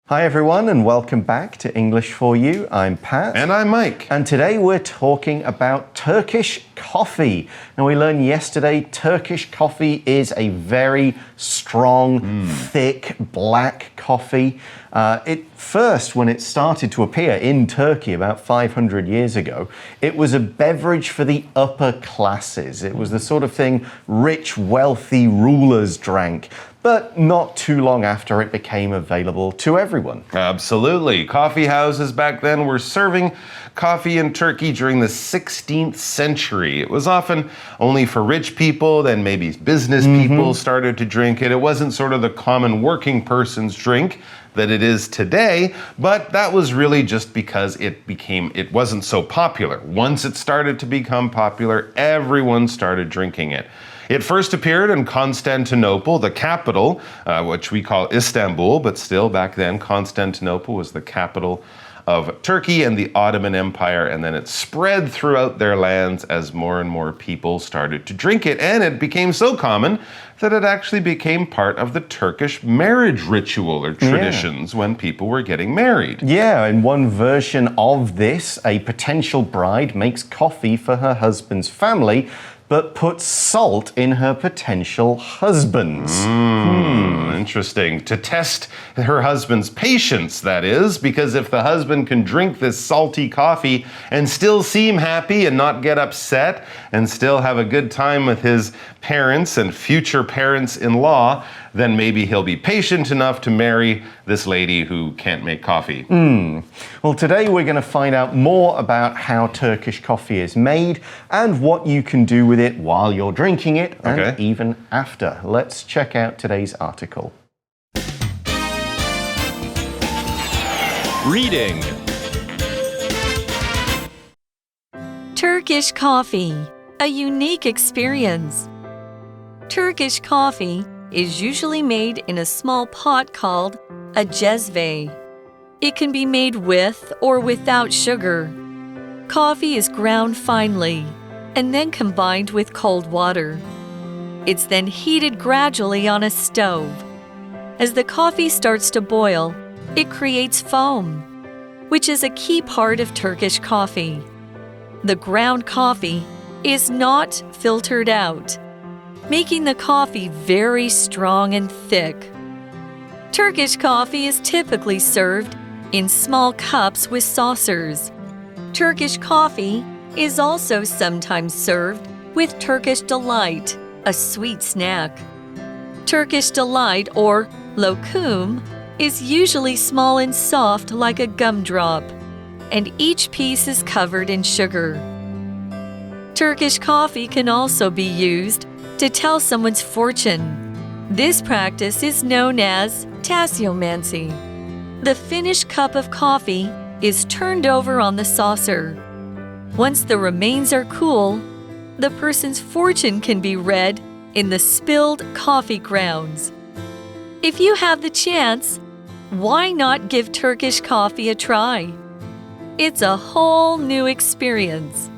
Hi everyone and welcome back to English for You. I'm Pat. And I'm Mike. And today we're talking about Turkish coffee. Now we learned yesterday Turkish coffee is a very strong, thick, black coffee. It first, when it started to appear in Turkey about 500 years ago, it was a beverage for the upper classes. It was the sort of thing rich, wealthy rulers drank. But not too long after it became available to everyone. Absolutely. Coffee houses back then were serving coffee in Turkey during the 16th century. It was often only for rich people, then maybe business people started to drink it. It wasn't sort of the common working person's drink that it is today, but that was really just because it wasn't so popular. Once it started to become popular, everyone started drinking it. It first appeared in Constantinople, the capital, which we call Istanbul, but still back then Constantinople was the capital of Turkey and the Ottoman Empire, and then it spread throughout their lands as more and more people started to drink it, and it became so common that it actually became part of the Turkish marriage ritual or traditions when people were getting married. Yeah, in one version of this, a potential bride makes coffee for her husband's family, but puts salt in her potential husband's. Interesting. To test her husband's patience, that is, because if the husband can drink this salty coffee and still seem happy and not get upset and still have a good time with his parents and future parents-in-law, then maybe he'll be patient enough to marry this lady who can't make coffee. Well, today we're going to find out more about how Turkish coffee is made and what you can do with it while you're drinking it and even after. Let's check out today's article. Reading. Turkish coffee, a unique experience. Turkish coffee is usually made in a small pot called a cezve. It can be made with or without sugar. Coffee is ground finely and then combined with cold water. It's then heated gradually on a stove. As the coffee starts to boil, it creates foam, which is a key part of Turkish coffee. The ground coffee is not filtered out, making the coffee very strong and thick. Turkish coffee is typically served in small cups with saucers. Turkish coffee is also sometimes served with Turkish delight, a sweet snack. Turkish delight, or lokum, is usually small and soft like a gumdrop, and each piece is covered in sugar. Turkish coffee can also be used to tell someone's fortune. This practice is known as tasseomancy. The finished cup of coffee is turned over on the saucer. Once the remains are cool, the person's fortune can be read in the spilled coffee grounds. If you have the chance, why not give Turkish coffee a try? It's a whole new experience.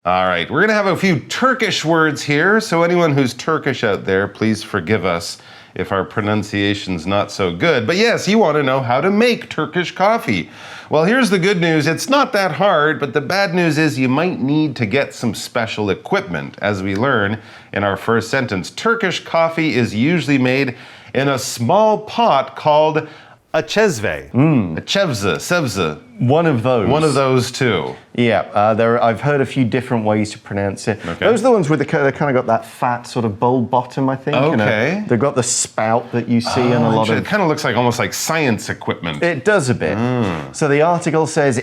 All right, we're going to have a few Turkish words here, so anyone who's Turkish out there, please forgive us if our pronunciation's not so good. But yes, you want to know how to make Turkish coffee. Well, here's the good news. It's not that hard, but the bad news is you might need to get some special equipment. As we learn in our first sentence, Turkish coffee is usually made in a small pot called a cezve. A sevze. One of those. One of those two. Yeah, I've heard a few different ways to pronounce it. Okay. Those are the ones with they kind of got that fat sort of bowl bottom, I think. Okay. They've got the spout that you see in a lot of... It kind of looks like almost like science equipment. It does a bit. So the article says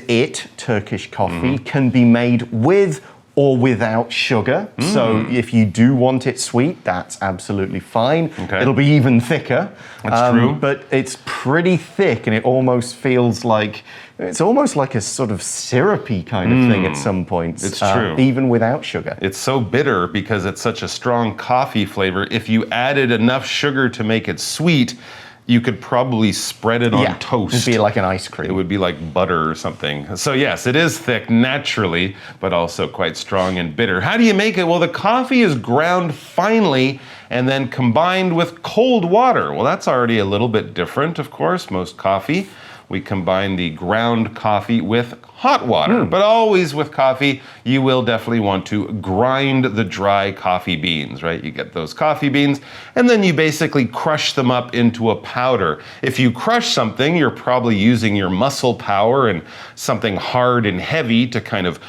Turkish coffee, can be made with or without sugar. So if you do want it sweet, that's absolutely fine. Okay. It'll be even thicker. That's true. But it's pretty thick and it almost feels like, it's almost like a sort of syrupy kind of thing at some points. It's true. Even without sugar. It's so bitter because it's such a strong coffee flavor. If you added enough sugar to make it sweet, you could probably spread it on toast. It'd be like an ice cream. It would be like butter or something. So yes, it is thick naturally, but also quite strong and bitter. How do you make it? Well, the coffee is ground finely and then combined with cold water. Well, that's already a little bit different, of course. Most coffee, we combine the ground coffee with hot water. But always with coffee, you will definitely want to grind the dry coffee beans, right? You get those coffee beans, and then you basically crush them up into a powder. If you crush something, you're probably using your muscle power and something hard and heavy to kind of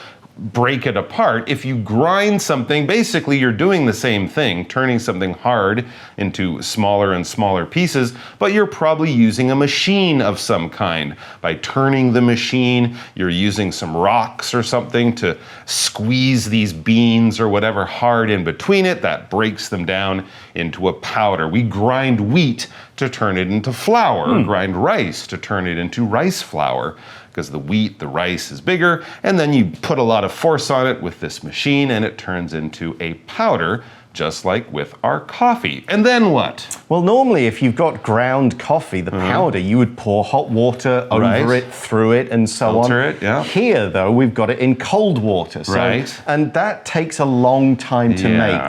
break it apart. If you grind something, basically you're doing the same thing, turning something hard into smaller and smaller pieces, but you're probably using a machine of some kind. By turning the machine, you're using some rocks or something to squeeze these beans or whatever hard in between it. That breaks them down into a powder. We grind wheat to turn it into flour, grind rice to turn it into rice flour, because the wheat, the rice is bigger, and then you put a lot of force on it with this machine and it turns into a powder, just like with our coffee. And then what? Well, normally if you've got ground coffee, the powder, you would pour hot water over it, through it, and so Filter on. it, yeah. Here, though, we've got it in cold water. So, and that takes a long time to make.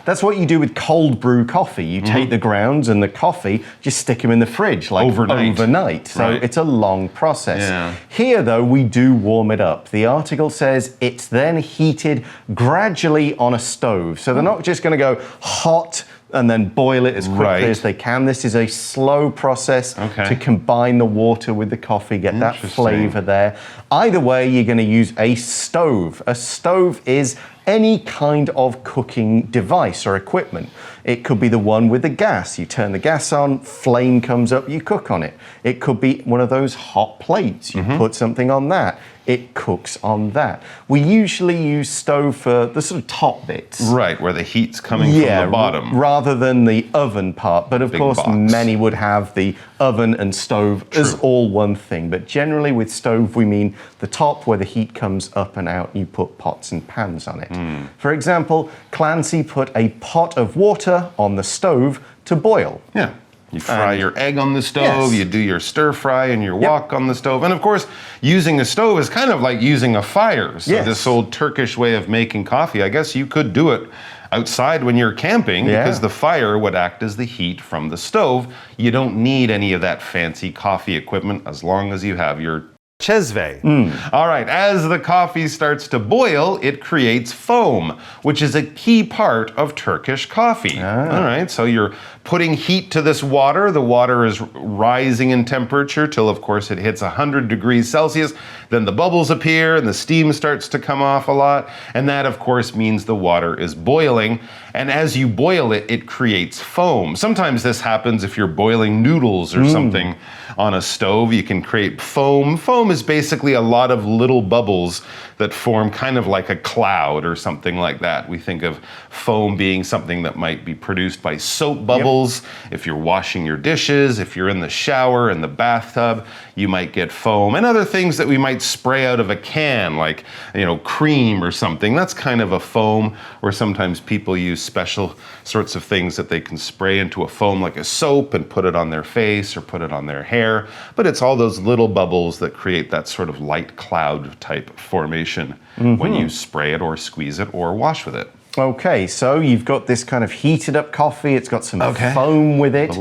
That's what you do with cold brew coffee. You take the grounds and the coffee, just stick them in the fridge like overnight. So it's a long process. Here, though, we do warm it up. The article says it's then heated gradually on a stove. So they're not just going to go hot and then boil it as quickly as they can. This is a slow process to combine the water with the coffee, get that flavor there. Either way, you're going to use a stove. A stove is any kind of cooking device or equipment. It could be the one with the gas. You turn the gas on, flame comes up, you cook on it. It could be one of those hot plates. You put something on that. It cooks on that. We usually use stove for the sort of top bits. Right, where the heat's coming from the bottom. Rather than the oven part. But of course, many would have the oven and stove as all one thing. But generally with stove, we mean the top where the heat comes up and out and you put pots and pans on it. For example, Clancy put a pot of water on the stove to boil. Yeah. You fry your egg on the stove, you do your stir fry and your wok on the stove. And of course, using a stove is kind of like using a fire. So this old Turkish way of making coffee, I guess you could do it outside when you're camping because the fire would act as the heat from the stove. You don't need any of that fancy coffee equipment as long as you have your Chezve. All right, as the coffee starts to boil, it creates foam, which is a key part of Turkish coffee. All right, so you're putting heat to this water. The water is rising in temperature till, of course, it hits 100 degrees Celsius. Then the bubbles appear and the steam starts to come off a lot. And that, of course, means the water is boiling. And as you boil it, it creates foam. Sometimes this happens if you're boiling noodles or something on a stove. You can create foam. Foam is basically a lot of little bubbles that form kind of like a cloud or something like that. We think of foam being something that might be produced by soap bubbles. If you're washing your dishes, if you're in the shower, in the bathtub, you might get foam. And other things that we might spray out of a can, like, you know, cream or something. That's kind of a foam. Or sometimes people use special sorts of things that they can spray into a foam, like a soap, and put it on their face or put it on their hair. But it's all those little bubbles that create that sort of light cloud type formation when you spray it or squeeze it or wash with it. Okay, so you've got this kind of heated up coffee. It's got some foam with it.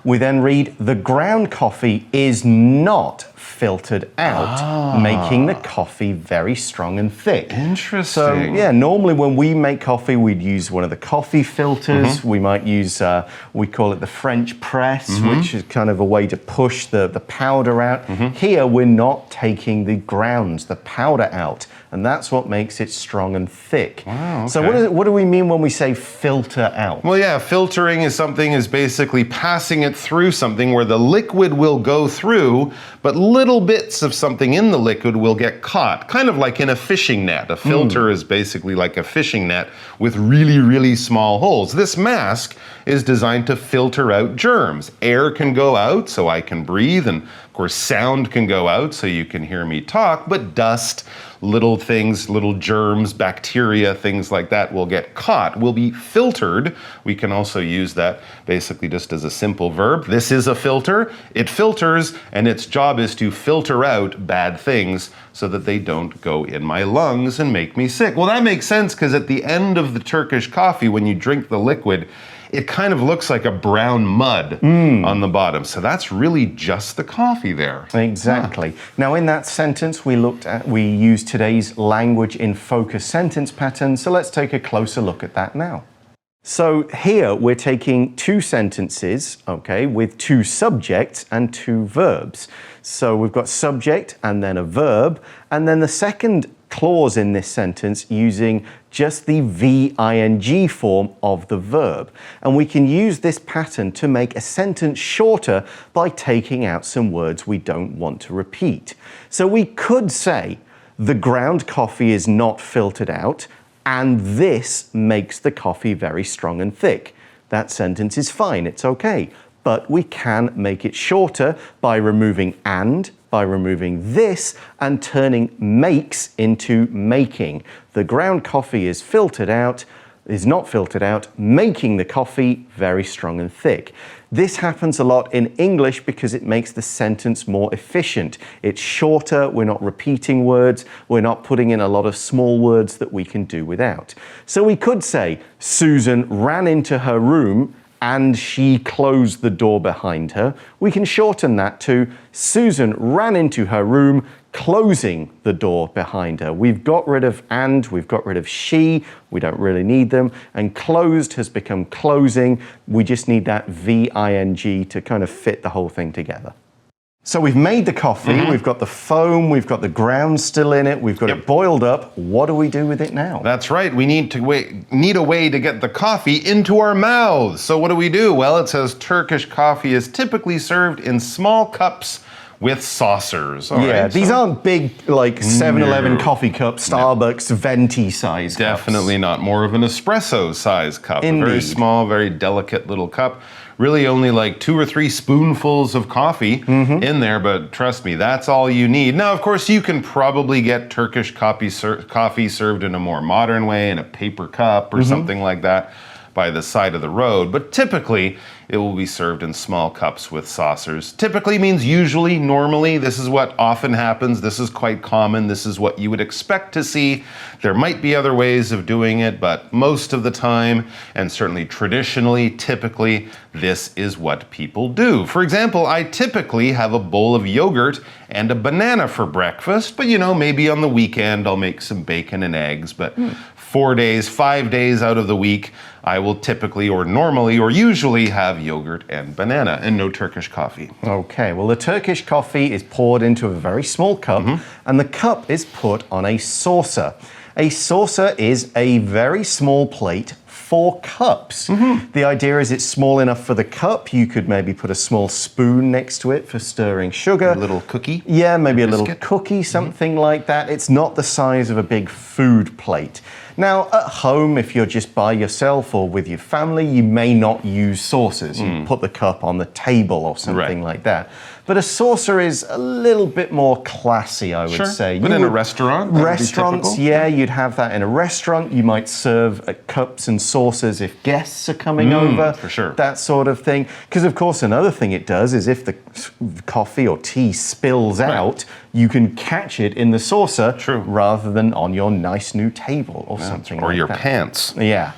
We then read, the ground coffee is not filtered out, making the coffee very strong and thick. Interesting. So, yeah, normally when we make coffee, we'd use one of the coffee filters. We might use, we call it the French press, which is kind of a way to push the powder out. Here, we're not taking the grounds, the powder out. And that's what makes it strong and thick. Wow, okay. So what do we mean when we say filter out? Well, yeah, filtering is basically passing it through something where the liquid will go through, but little bits of something in the liquid will get caught, kind of like in a fishing net. A filter is basically like a fishing net with really, really small holes. This mask is designed to filter out germs. Air can go out so I can breathe, and of course, sound can go out so you can hear me talk, but dust, little things, little germs, bacteria, things like that will get caught, will be filtered. We can also use that basically just as a simple verb. This is a filter. It filters, and its job is to filter out bad things so that they don't go in my lungs and make me sick. Well, that makes sense because at the end of the Turkish coffee, when you drink the liquid, it kind of looks like a brown mud on the bottom. So that's really just the coffee there. Exactly. Now, in that sentence we used today's language in focus sentence pattern. So let's take a closer look at that now. So here we're taking two sentences, okay, with two subjects and two verbs. So we've got subject and then a verb, and then the second clause in this sentence using just the V-ing form of the verb. And we can use this pattern to make a sentence shorter by taking out some words we don't want to repeat. So we could say, the ground coffee is not filtered out, and this makes the coffee very strong and thick. That sentence is fine, it's okay. But we can make it shorter by removing and, by removing this, and turning makes into making. The ground coffee is not filtered out, making the coffee very strong and thick. This happens a lot in English because it makes the sentence more efficient. It's shorter, we're not repeating words, we're not putting in a lot of small words that we can do without. So we could say, Susan ran into her room and she closed the door behind her. We can shorten that to Susan ran into her room, closing the door behind her. We've got rid of and, we've got rid of she, we don't really need them, and closed has become closing. We just need that V-ing to kind of fit the whole thing together. So we've made the coffee, we've got the foam, we've got the ground still in it, we've got it boiled up. What do we do with it now? That's right. We need a way to get the coffee into our mouths. So what do? Well, it says Turkish coffee is typically served in small cups with saucers. These aren't big like 7-Eleven coffee cups, Starbucks venti size cups. Definitely not. More of an espresso size cup. Indeed. A very small, very delicate little cup. Really only like 2 or 3 spoonfuls of coffee in there, but trust me, that's all you need. Now, of course, you can probably get Turkish coffee served in a more modern way, in a paper cup or something like that by the side of the road, but typically it will be served in small cups with saucers. Typically means usually, normally, this is what often happens, this is quite common, this is what you would expect to see. There might be other ways of doing it, but most of the time, and certainly traditionally, typically, this is what people do. For example, I typically have a bowl of yogurt and a banana for breakfast, but maybe on the weekend I'll make some bacon and eggs, but 4 days, 5 days out of the week, I will typically or normally or usually have yogurt and banana and no Turkish coffee. Okay, well the Turkish coffee is poured into a very small cup and the cup is put on a saucer. A saucer is a very small plate for cups. The idea is it's small enough for the cup. You could maybe put a small spoon next to it for stirring sugar. A little cookie? Yeah, maybe a little cookie, something like that. It's not the size of a big food plate. Now, at home, if you're just by yourself or with your family, you may not use saucers. You put the cup on the table or something like that. But a saucer is a little bit more classy, I would say. But in a restaurant? Restaurants, yeah, you'd have that in a restaurant. You might serve cups and saucers if guests are coming over. For sure. That sort of thing. Because, of course, another thing it does is if the coffee or tea spills out, you can catch it in the saucer rather than on your nice new table or something like that. Or your pants. Yeah.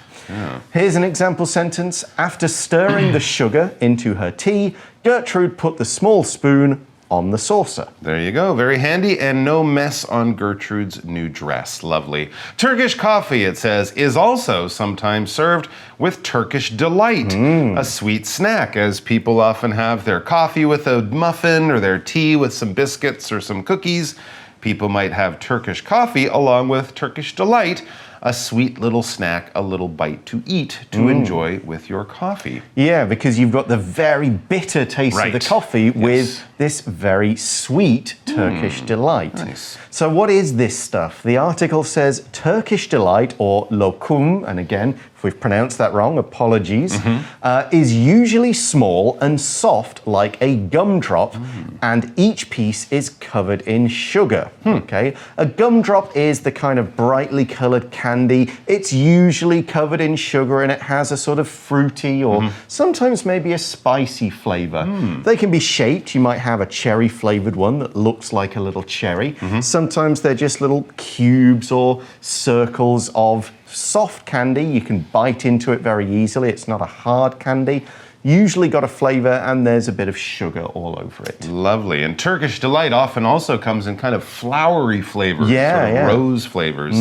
Here's an example sentence. After stirring the sugar into her tea, Gertrude put the small spoon on the saucer. There you go. Very handy and no mess on Gertrude's new dress. Lovely. Turkish coffee, it says, is also sometimes served with Turkish delight, a sweet snack, as people often have their coffee with a muffin or their tea with some biscuits or some cookies. People might have Turkish coffee along with Turkish delight, a sweet little snack, a little bite to eat, to enjoy with your coffee. Yeah, because you've got the very bitter taste of the coffee with this very sweet Turkish delight. Nice. So what is this stuff? The article says Turkish delight, or lokum, and again, if we've pronounced that wrong, apologies, is usually small and soft like a gumdrop, and each piece is covered in sugar. Okay, a gumdrop is the kind of brightly colored candy. It's usually covered in sugar and it has a sort of fruity or sometimes maybe a spicy flavor. They can be shaped. You might have a cherry flavored one that looks like a little cherry. Sometimes they're just little cubes or circles of soft candy. You can bite into it very easily. It's not a hard candy. Usually got a flavor and there's a bit of sugar all over it. Lovely. And Turkish delight often also comes in kind of flowery flavors, rose flavors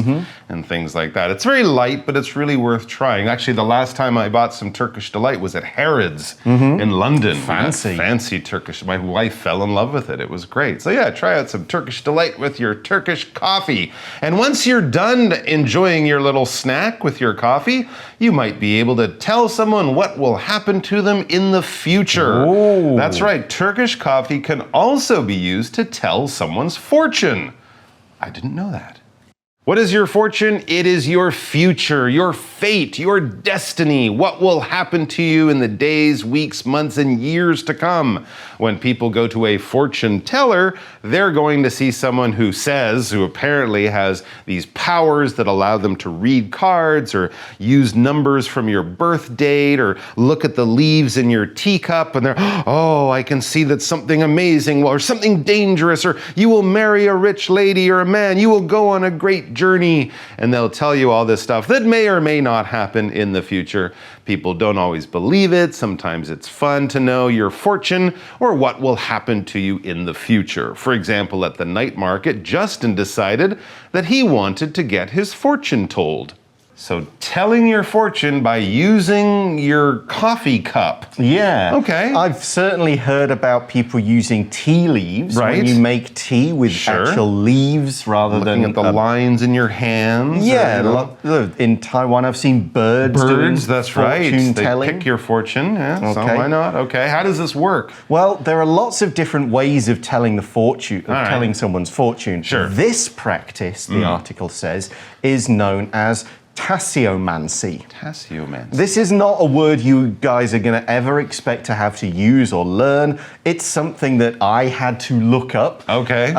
and things like that. It's very light, but it's really worth trying. Actually, the last time I bought some Turkish delight was at Harrods in London. Fancy. Fancy Turkish. My wife fell in love with it. It was great. So yeah, try out some Turkish delight with your Turkish coffee. And once you're done enjoying your little snack with your coffee, you might be able to tell someone what will happen to them in the future. Ooh. That's right. Turkish coffee can also be used to tell someone's fortune. I didn't know that. What is your fortune? It is your future, your fate, your destiny. What will happen to you in the days, weeks, months, and years to come? When people go to a fortune teller, they're going to see someone who apparently has these powers that allow them to read cards or use numbers from your birth date or look at the leaves in your teacup and they're, oh, I can see that something amazing or something dangerous, or you will marry a rich lady or a man, you will go on a great journey, and they'll tell you all this stuff that may or may not happen in the future. People don't always believe it. Sometimes it's fun to know your fortune or what will happen to you in the future. For example, at the night market, Justin decided that he wanted to get his fortune told. So telling your fortune by using your coffee cup. Yeah. Okay. I've certainly heard about people using tea leaves. Right. When you make tea with actual leaves rather than... Looking at the lines in your hands. Yeah. In Taiwan, I've seen birds doing that's right. They telling. pick your fortune. Yeah, so why not? Okay. How does this work? Well, there are lots of different ways of telling the fortune, telling someone's fortune. Sure. This practice, the article says, is known as tasseomancy. Tasseomancy. This is not a word you guys are going to ever expect to have to use or learn. It's something that I had to look up. Okay.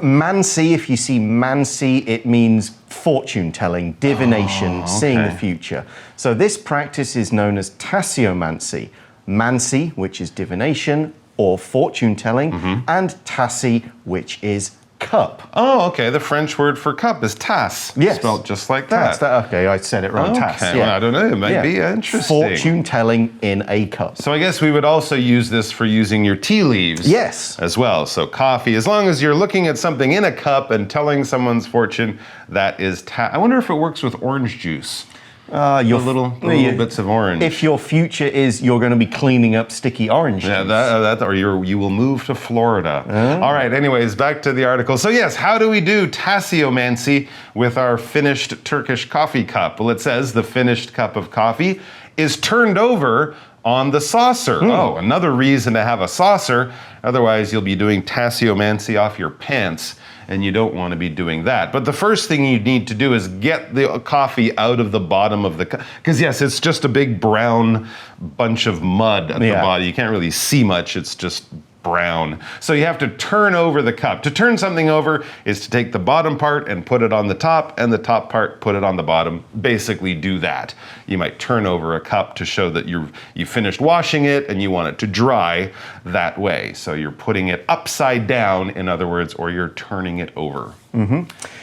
Mancy, if you see mancy, it means fortune telling, divination, seeing the future. So this practice is known as tasseomancy. Mancy, which is divination or fortune telling, and tassi, which is cup. Oh, okay. The French word for cup is tasse. Yes. Spelled just like that. Okay, I said it wrong. Okay. Tasse. Well, I don't know. It might be interesting. Fortune telling in a cup. So I guess we would also use this for using your tea leaves. Yes. As well. So coffee, as long as you're looking at something in a cup and telling someone's fortune, that is I wonder if it works with orange juice. Your little bits of orange. If your future is you're going to be cleaning up sticky orange juice. Or you will move to Florida. All right, anyways, back to the article. So yes, how do we do tasseomancy with our finished Turkish coffee cup? Well, it says the finished cup of coffee is turned over on the saucer. Oh, another reason to have a saucer. Otherwise, you'll be doing tasseomancy off your pants. And you don't want to be doing that. But the first thing you need to do is get the coffee out of the bottom of the cup. Because yes, it's just a big brown bunch of mud at the bottom. You can't really see much, it's just brown. So you have to turn over the cup. To turn something over is to take the bottom part and put it on the top, and the top part put it on the bottom. Basically do that. You might turn over a cup to show that you finished washing it and you want it to dry that way. So you're putting it upside down, in other words, or you're turning it over.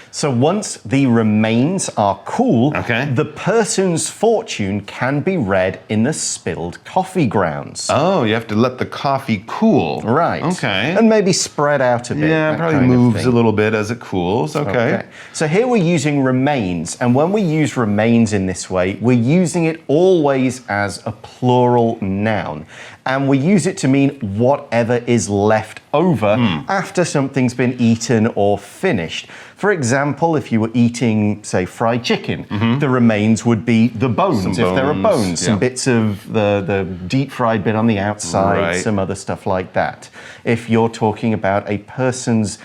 So once the remains are cool, the person's fortune can be read in the spilled coffee grounds. Oh, you have to let the coffee cool. Right. Okay. And maybe spread out a bit. Yeah, it probably moves a little bit as it cools. Okay. So here we're using remains, and when we use remains in this way, we're using it always as a plural noun. and we use it to mean whatever is left over after something's been eaten or finished. For example, if you were eating, say, fried chicken, the remains would be the bones, if there are bones, some bits of the deep fried bit on the outside, some other stuff like that. If you're talking about a person's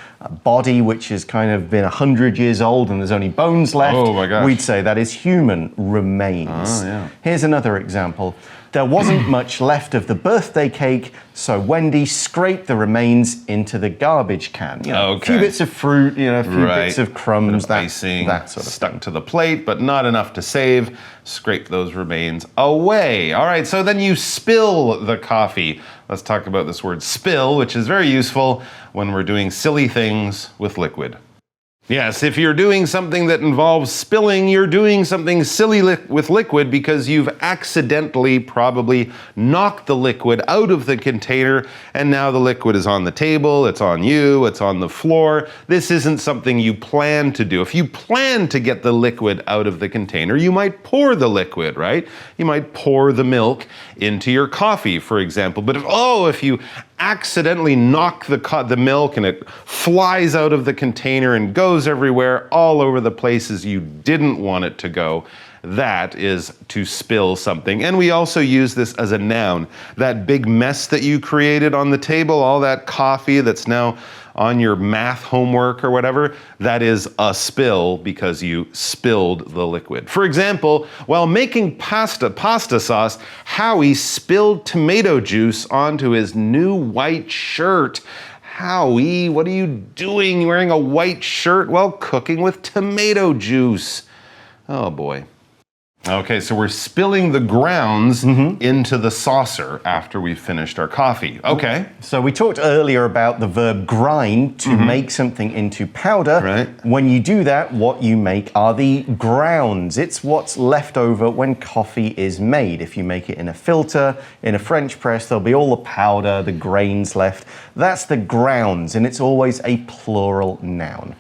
body which has kind of been 100 years old and there's only bones left, we'd say that is human remains. Here's another example. There wasn't much left of the birthday cake, so Wendy scraped the remains into the garbage can. A few bits of fruit, a few bits of crumbs, icing, that sort of stuck to the plate, but not enough to save. Scrape those remains away. All right, so then you spill the coffee. Let's talk about this word spill, which is very useful when we're doing silly things with liquid. Yes, if you're doing something that involves spilling, you're doing something silly with liquid because you've accidentally probably knocked the liquid out of the container and now the liquid is on the table, it's on you, it's on the floor. This isn't something you plan to do. If you plan to get the liquid out of the container, you might pour the liquid, right? You might pour the milk into your coffee, for example. But if you accidentally knock the milk and it flies out of the container and goes everywhere, all over the places you didn't want it to go, that is to spill something. And we also use this as a noun. That big mess that you created on the table, all that coffee that's now on your math homework or whatever, that is a spill because you spilled the liquid. For example, while making pasta sauce, Howie spilled tomato juice onto his new white shirt. Howie, what are you doing wearing a white shirt? Well, cooking with tomato juice. Oh boy. Okay, so we're spilling the grounds into the saucer after we've finished our coffee. Okay. So we talked earlier about the verb grind, to make something into powder. Right. When you do that, what you make are the grounds. It's what's left over when coffee is made. If you make it in a filter, in a French press, there'll be all the powder, the grains left. That's the grounds, and it's always a plural noun.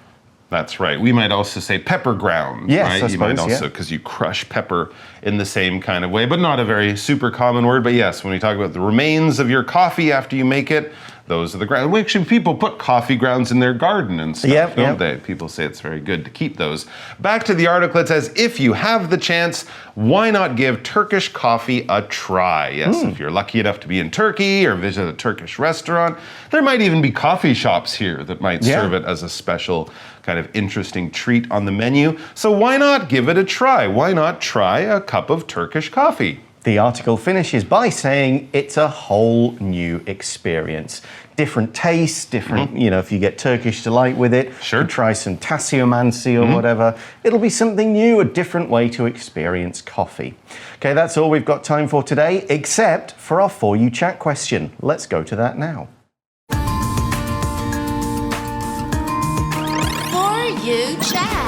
That's right. We might also say pepper grounds, yes, right? I suppose, you might also, because you crush pepper in the same kind of way, but not a very super common word. But yes, when we talk about the remains of your coffee after you make it, those are the grounds. Actually, people put coffee grounds in their garden and stuff, don't they? People say it's very good to keep those. Back to the article, it says, if you have the chance, why not give Turkish coffee a try? Yes, if you're lucky enough to be in Turkey or visit a Turkish restaurant, there might even be coffee shops here that might serve it as a special kind of interesting treat on the menu. So why not give it a try? Why not try a cup of Turkish coffee? The article finishes by saying it's a whole new experience. Different tastes, different, if you get Turkish delight with it, sure. Try some tassiomancy or whatever. It'll be something new, a different way to experience coffee. Okay, that's all we've got time for today, except for our For You Chat question. Let's go to that now. For You Chat.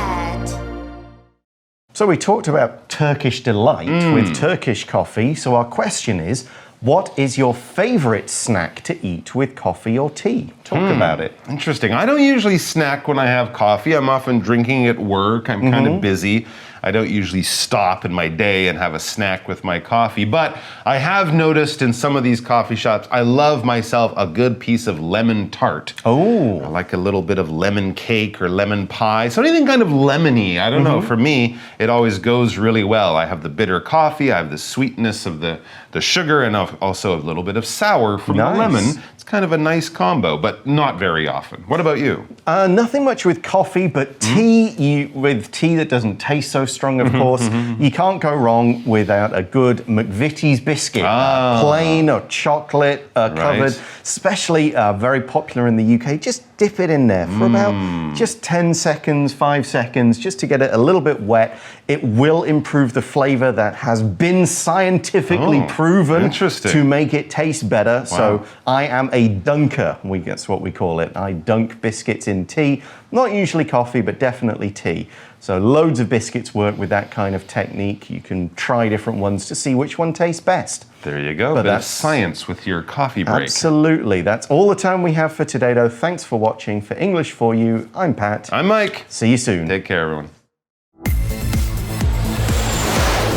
So we talked about Turkish delight with Turkish coffee. So our question is, what is your favorite snack to eat with coffee or tea? Talk about it. Interesting. I don't usually snack when I have coffee. I'm often drinking at work. I'm kind of busy. I don't usually stop in my day and have a snack with my coffee. But I have noticed in some of these coffee shops, I love myself a good piece of lemon tart. Oh. I like a little bit of lemon cake or lemon pie. So anything kind of lemony. I don't know. For me, it always goes really well. I have the bitter coffee. I have the sweetness of the sugar and also a little bit of sour from the lemon. It's kind of a nice combo, but not very often. What about you? Nothing much with coffee, but tea, with tea that doesn't taste so strong, of course. You can't go wrong without a good McVitie's biscuit. Plain or chocolate covered, especially very popular in the UK. Just dip it in there for about just 10 seconds, 5 seconds, just to get it a little bit wet. It will improve the flavor. That has been scientifically proven to make it taste better. Wow. So I am a dunker. That's what we call it. I dunk biscuits in tea. Not usually coffee, but definitely tea. So loads of biscuits work with that kind of technique. You can try different ones to see which one tastes best. There you go. But that's science with your coffee break. Absolutely. That's all the time we have for today, though. Thanks for watching. For English For You, I'm Pat. I'm Mike. See you soon. Take care, everyone.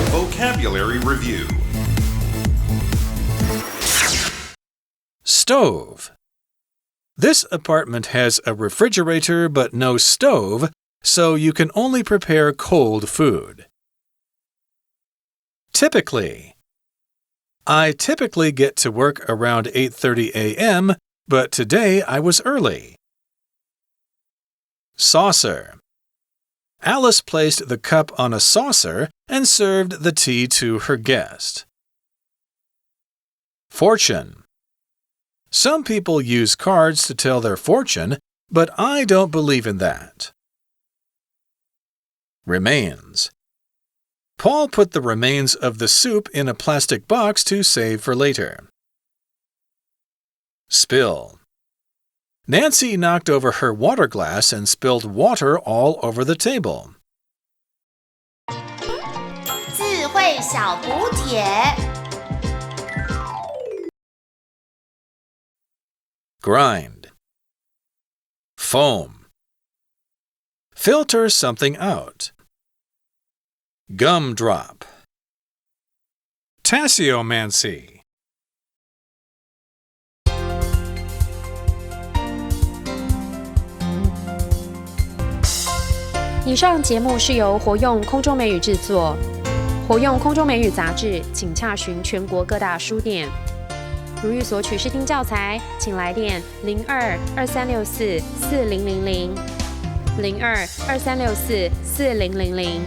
Vocabulary Review. Stove. This apartment has a refrigerator but no stove, so you can only prepare cold food. Typically. I typically get to work around 8:30 a.m., but today I was early. Saucer. Alice placed the cup on a saucer and served the tea to her guest. Fortune. Some people use cards to tell their fortune, but I don't believe in that. Remains. Paul put the remains of the soup in a plastic box to save for later. Spill. Nancy knocked over her water glass and spilled water all over the table. 智慧小补帖 Grind. Foam. Filter something out. Gumdrop. Tasseomancy. 以上节目是由活用空中美语制作。活用空中美语杂志，请洽询全国各大书店。如欲索取试听教材，请来电02-2364-4000 02-2364-4000，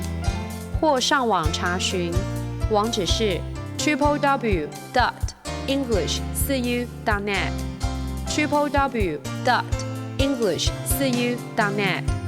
或上网查询，网址是 www.english4u.net www.english4u.net